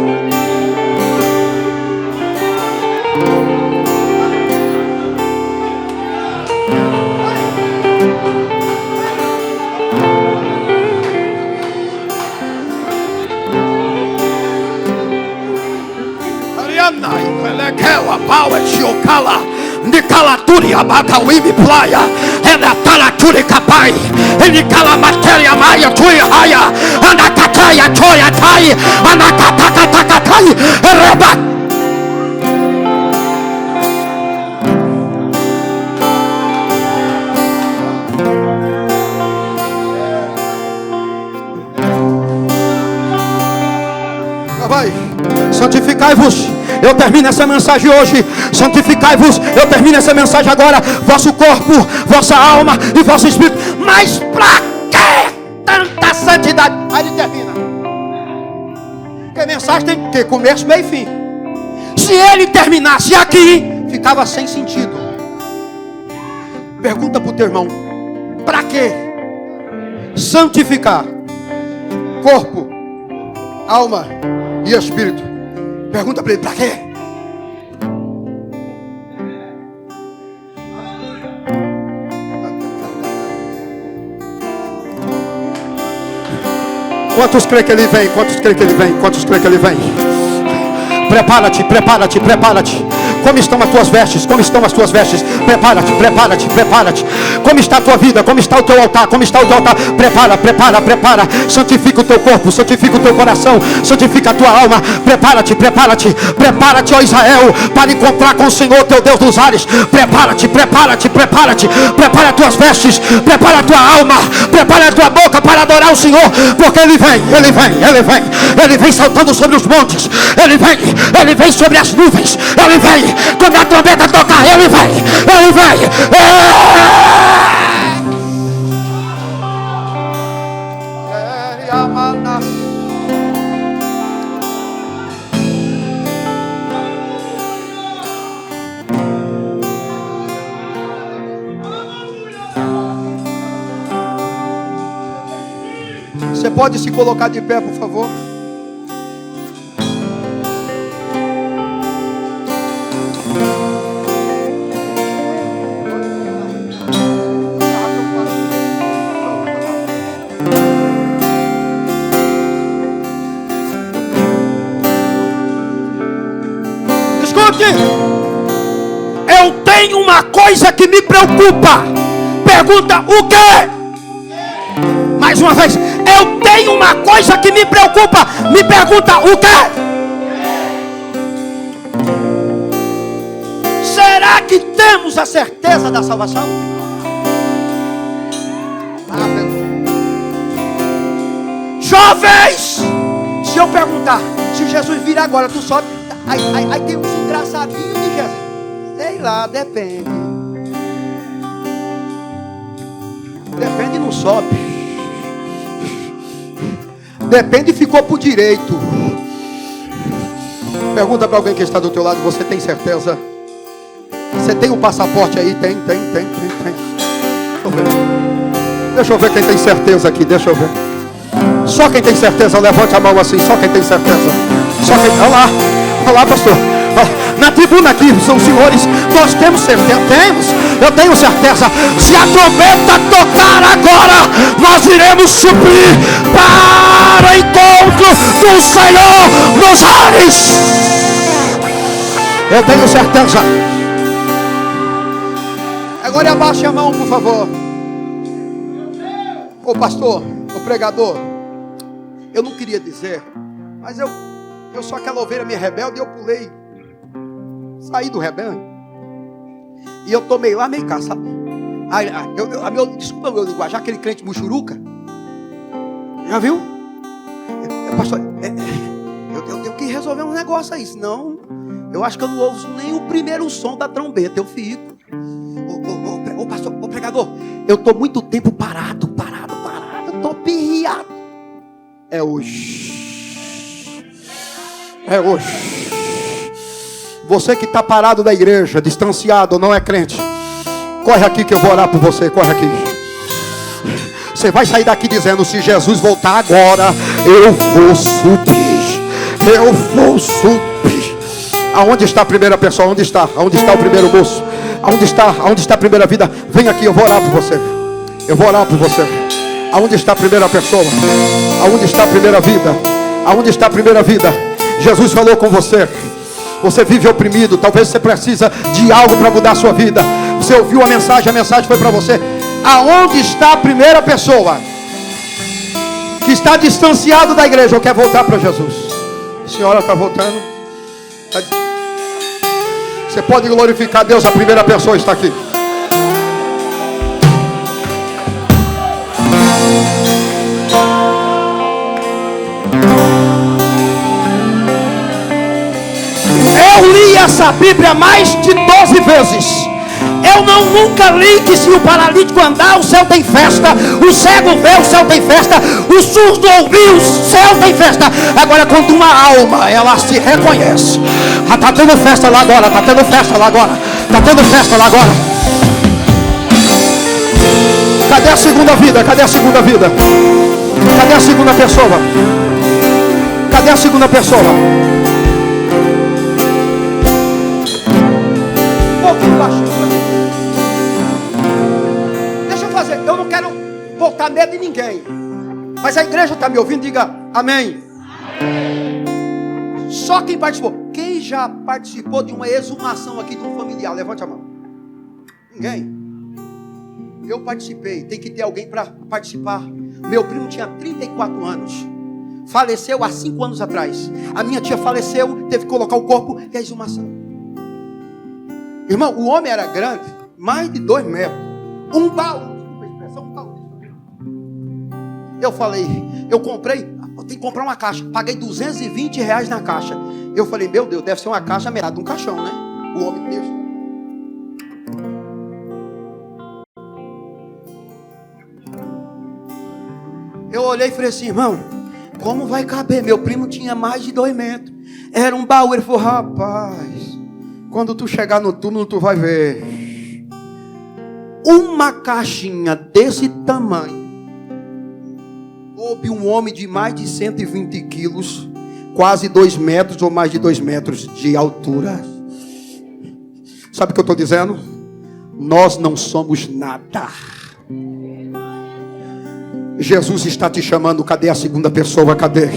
S1: Nicalaturi abacauime playa, enatalaturi capai, enicala matéria maia tui raia, anacataia toia tai, anacatacatacatai, reba. Santificai-vos. Eu termino essa mensagem hoje. Santificai-vos. Eu termino essa mensagem agora. Vosso corpo, vossa alma e vosso espírito. Mas pra que tanta santidade? Aí ele termina. Porque a mensagem tem que ter começo, meio e fim. Se ele terminasse aqui, ficava sem sentido. Pergunta para o teu irmão: para que santificar corpo, alma e espírito? Pergunta para ele, para quê? Quantos creem que ele vem? Quantos creem que ele vem? Quantos creem que ele vem? Prepara-te, prepara-te, prepara-te. Como estão as tuas vestes? Como estão as tuas vestes? Prepara-te, prepara-te, prepara-te.
S2: Como está a tua vida? Como está o teu altar? Como está o teu altar? Prepara, prepara, prepara. Santifica o teu corpo, santifica o teu coração, santifica a tua alma. Prepara-te, prepara-te, prepara-te, ó Israel, para encontrar com o Senhor teu Deus dos ares. Prepara-te, prepara-te, prepara-te. Prepara as tuas vestes, prepara a tua alma, prepara a tua boca para adorar o Senhor, porque Ele vem, Ele vem, Ele vem. Ele vem saltando sobre os montes, Ele vem sobre as nuvens, Ele vem, quando a trombeta tocar, Ele vem, Ele vem.
S1: Você pode se colocar de pé, por favor?
S2: Escute, eu tenho uma coisa que me preocupa. Pergunta: o quê? Mais uma vez, eu tenho uma coisa que me preocupa. Me pergunta: o quê? Será que temos a certeza da salvação? Jovens, se eu perguntar, se Jesus vir agora, tu sobe? Aí tem uns engraçadinhos de Jesus. Sei lá, depende. Depende, não sobe. Depende, ficou por direito. Pergunta para alguém que está do teu lado: você tem certeza? Você tem o passaporte aí? Tem. Deixa eu ver quem tem certeza aqui. Deixa eu ver. Só quem tem certeza, levante a mão assim. Só quem tem certeza. Só quem. Olha lá, pastor. Na tribuna aqui, são os senhores. Nós temos certeza. Eu tenho certeza. Se a trombeta tocar agora, nós iremos subir para o encontro do Senhor nos ares. Eu tenho certeza.
S1: Agora abaixe a mão, por favor. Ô pastor, ô pregador, eu não queria dizer, mas eu sou aquela ovelha meio rebelde e eu pulei. Saí do rebanho. E eu tomei lá meio cá, sabe? Desculpa o meu linguajar, aquele crente muxuruca. Já viu? Pastor, eu tenho que resolver um negócio aí, senão eu acho que eu não ouço nem o primeiro som da trombeta. Eu fico. Ô pastor, ô pregador, eu estou muito tempo parado. Eu estou perreado. É hoje. Você que está parado da igreja, distanciado, não é crente, corre aqui que eu vou orar por você. Corre aqui. Você vai sair daqui dizendo: se Jesus voltar agora, eu vou subir. Aonde está a primeira pessoa? Onde está o primeiro moço? Onde está a primeira vida? Vem aqui, eu vou orar por você. Aonde está a primeira pessoa? Aonde está a primeira vida? Aonde está a primeira vida? Jesus falou com você. Você vive oprimido. Talvez você precisa de algo para mudar a sua vida. Você ouviu a mensagem foi para você. Aonde está a primeira pessoa que está distanciado da igreja ou quer voltar para Jesus? A senhora está voltando. Você pode glorificar Deus. A primeira pessoa está aqui. Eu li essa Bíblia mais de 12 vezes. Eu nunca li que se o paralítico andar, o céu tem festa. O cego vê, o céu tem festa. O surdo ouvir, o céu tem festa. Agora, quando uma alma, ela se reconhece. Está tendo festa lá agora. Cadê a segunda vida? Cadê a segunda pessoa? Deixa eu fazer. Eu não quero botar medo em ninguém, mas a igreja está me ouvindo. Diga amém. Só quem participou. Quem já participou de uma exumação aqui de um familiar? Levante a mão. Ninguém. Eu participei, tem que ter alguém para participar. Meu primo tinha 34 anos. Faleceu há 5 anos atrás. A minha tia faleceu, teve que colocar o corpo e a exumação. Irmão, o homem era grande, mais de 2 metros. Um baú. Eu falei, eu comprei, eu tenho que comprar uma caixa. Paguei R$220 na caixa. Eu falei, meu Deus, deve ser uma caixa metade de um caixão, né? O homem mesmo. Eu olhei e falei assim, irmão, como vai caber? Meu primo tinha mais de 2 metros. Era um baú. Ele falou, rapaz, quando tu chegar no túmulo, tu vai ver. Uma caixinha desse tamanho. Houve um homem de mais de 120 quilos, quase 2 metros ou mais de 2 metros de altura. Sabe o que eu estou dizendo? Nós não somos nada. Jesus está te chamando. Cadê a segunda pessoa? Cadê?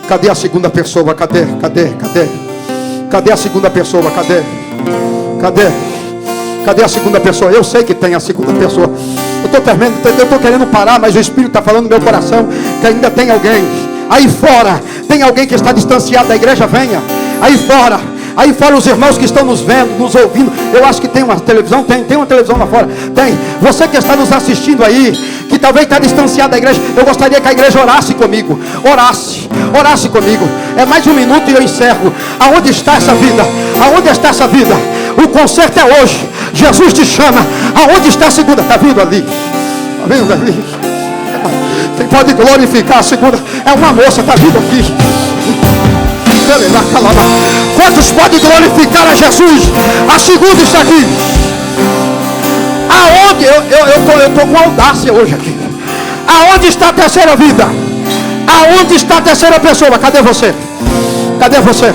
S1: Cadê a segunda pessoa? Cadê? Cadê? Cadê? Cadê a segunda pessoa? Cadê? Cadê? Cadê a segunda pessoa? Eu sei que tem a segunda pessoa. Eu estou querendo parar, mas o Espírito está falando no meu coração que ainda tem alguém. Aí fora, tem alguém que está distanciado da igreja, venha. Aí fora os irmãos que estão nos vendo, nos ouvindo. Eu acho que tem uma televisão, tem uma televisão lá fora. Tem. Você que está nos assistindo aí, que talvez está distanciado da igreja, eu gostaria que a igreja orasse comigo. Orasse comigo. É mais 1 minuto e eu encerro. Aonde está essa vida? Aonde está essa vida? O concerto é hoje. Jesus te chama. Aonde está a segunda? Está vindo ali. Está vindo ali. Quem pode glorificar a segunda? É uma moça, está vindo aqui. Quantos podem glorificar a Jesus? A segunda está aqui. Aonde? Eu estou com audácia hoje aqui. Aonde está a terceira vida? Aonde está a terceira pessoa? Cadê você? Cadê você?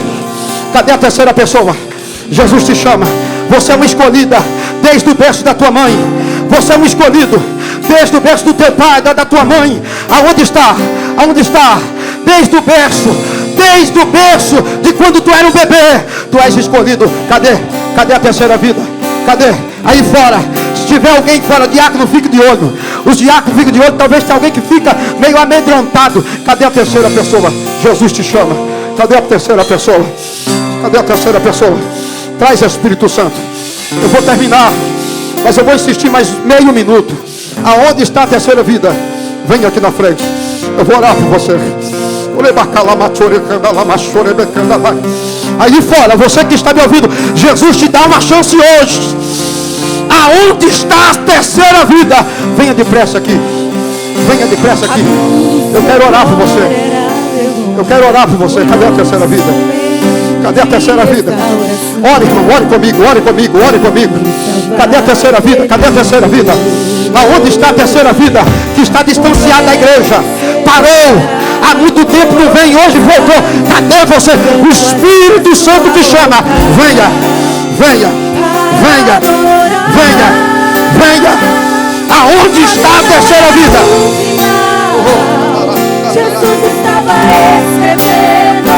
S1: Cadê a terceira pessoa? Jesus te chama. Você é uma escolhida desde o berço da tua mãe. Você é um escolhido desde o berço do teu pai, da tua mãe. Aonde está? Aonde está? Desde o berço de quando tu era um bebê, tu és escolhido. Cadê? Cadê a terceira vida? Cadê? Aí fora, se tiver alguém fora, diácono, fique de olho. Os diáconos ficam de olho, talvez tenha alguém que fica meio amedrontado. Cadê a terceira pessoa? Jesus te chama. Cadê a terceira pessoa? Cadê a terceira pessoa? Traz o Espírito Santo. Eu vou terminar, mas eu vou insistir mais meio minuto. Aonde está a terceira vida? Venha aqui na frente. Eu vou orar por você. Aí fora, você que está me ouvindo, Jesus te dá uma chance hoje. Aonde está a terceira vida? Venha depressa aqui. Venha depressa aqui. Eu quero orar por você. Eu quero orar por você. Cadê a terceira vida? Cadê a terceira vida? Ore, irmão, ore comigo, ore comigo, ore comigo. Cadê a terceira vida? Cadê a terceira vida? Aonde está a terceira vida? Que está distanciada da igreja. Parou. Há muito tempo não vem, hoje voltou. Cadê você? O Espírito Santo te chama. Venha, venha, venha, venha, venha. Aonde está a terceira vida?
S3: Jesus estava escrevendo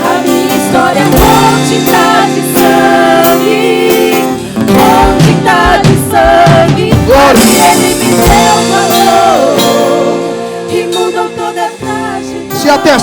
S3: a minha história com tinta de sangue, com tinta de sangue. Ele me deu valor e mudou toda a trajetória.
S1: Se a terceira